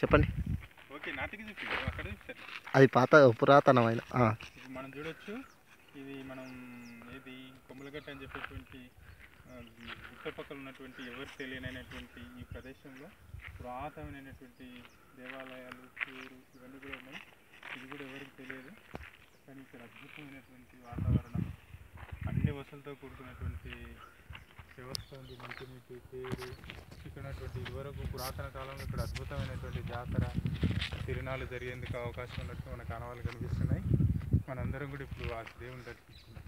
చెప్పండి. ఓకే, నాటికి చూపి అక్కడ చూపిస్తారు. అది పాత పురాతనమైన ఇది మనం చూడొచ్చు. ఇది మనం ఏది కొమ్మలగట్ట అని చెప్పేటువంటి గుట్టపక్కల ఉన్నటువంటి ఎవరు తెలియనైనటువంటి ఈ ప్రదేశంలో పురాతనమైనటువంటి దేవాలయాలు, పేరు ఇవన్నీ కూడా ఉన్నాయి. ఇది కూడా ఎవరికి తెలియదు, కానీ ఇక్కడ అద్భుతమైనటువంటి వాతావరణం, అన్ని వసతులతో కూడుకున్నటువంటి వ్యవస్థ ఉంది. మంచినీటి, పేరు, ఇక్కడ ఉన్నటువంటి ఇదివరకు పురాతన కాలంలో ఇక్కడ అద్భుతమైనటువంటి జాతర, తిరునాళ్ళు జరిగేందుకు అవకాశం ఉన్నట్టు మనకు ఆనవాళ్ళు కనిపిస్తున్నాయి. మనందరం కూడా ఇప్పుడు ఆ దేవుని దర్శిస్తున్నాం.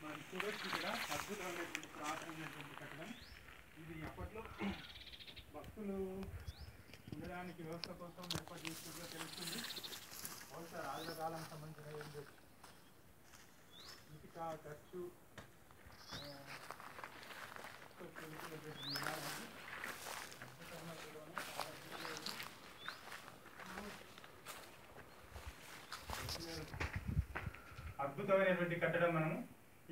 మనం చూడొచ్చు ఇక్కడ అద్భుతమైనటువంటి పురాతనమైనటువంటి కట్టడం. ఇది అప్పట్లో భక్తులు ఉండడానికి వ్యవస్థ కోసం ఏర్పాటు చేసినట్టుగా తెలుస్తుంది. బహుశా రాజుల కాలానికి సంబంధించిన ఇటుక, ఖర్చు అద్భుతమైనటువంటి కట్టడం. మనము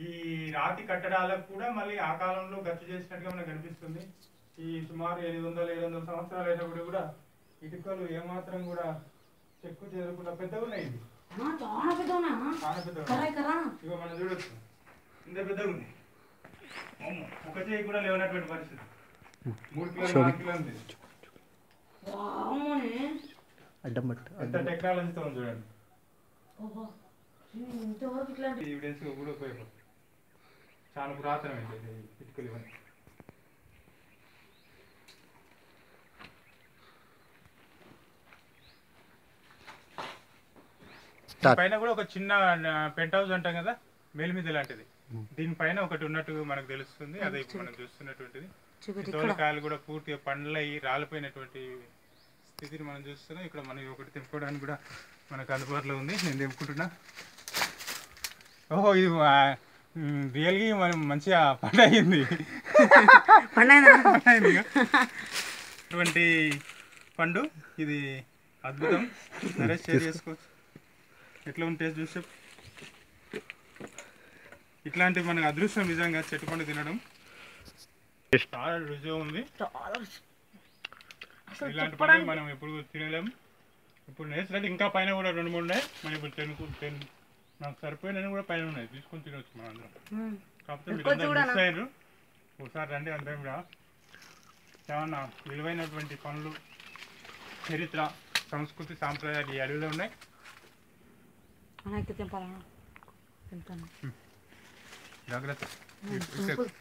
ఈ రాతి కట్టడాలకు కూడా మళ్ళీ ఆ కాలంలో ఖర్చు చేసినట్టుగా మనకు కనిపిస్తుంది. ఈ సుమారు 700 సంవత్సరాలు అయినప్పుడు కూడా ఇటుకలు ఏమాత్రం కూడా చెక్కు చేరకుండా పెద్దగా ఉన్నాయి. ఇది చాలా పెద్దగా. ఇక మనం చూడొచ్చు, ఇంత పెద్దగా ఉంది. ఒక చేయి కూడా లేవనటువంటి పరిస్థితి. 3 కిలోలు 4 కిలోలు ఉంది. ఎంత టెక్నాలజీతో ఉంది చూడండి. ఎవిడెన్స్ కూడా ఉపయోగపడుతుంది. చాలా పురాతనమైంది ఇటుకలు ఇవన్నీ. పైన కూడా ఒక చిన్న పెంట్ హౌస్ అంటాం కదా, మేల్మిది లాంటిది, దీనిపైన ఒకటి ఉన్నట్టు మనకు తెలుస్తుంది. అదే మనం చూస్తున్నటువంటిది. తోలకాయలు కూడా పూర్తిగా పండ్లయి రాలిపోయినటువంటి స్థితిని మనం చూస్తున్నాం. ఇక్కడ మనం ఒకటి తెంపుకోవడానికి కూడా మనకు అందుబాటులో ఉంది. నేను తెంపుకుంటున్నా. ఓహో, ఇది రియల్గా మనం మంచిగా పంట అయింది. అటువంటి పండు ఇది అద్భుతం. నరేష్ షేర్ చేసుకోవచ్చు. ఎట్లా ఉంటే చూసే ఇట్లాంటి మనకు అదృష్టం నిజంగా చెట్టు పండు తినడం. చాలా రుచిగా ఉంది. ఇలాంటి పండు మనం ఎప్పుడు తినలేము. ఇప్పుడు నేర్చుకుంటే ఇంకా పైన కూడా 2-3 ఉన్నాయి. మనం ఇప్పుడు నాకు సరిపోయినవి కూడా పైన ఉన్నాయి, తీసుకొని తినవచ్చు మనం అందరం. కాకపోతే మీరు మిస్ అయ్యారు. ఒకసారి రండి, అందరం కూడా చాలా విలువైనటువంటి పనులు, చరిత్ర, సంస్కృతి, సాంప్రదాయాలు ఈ అడవిలో ఉన్నాయి. జాగ్రత్త.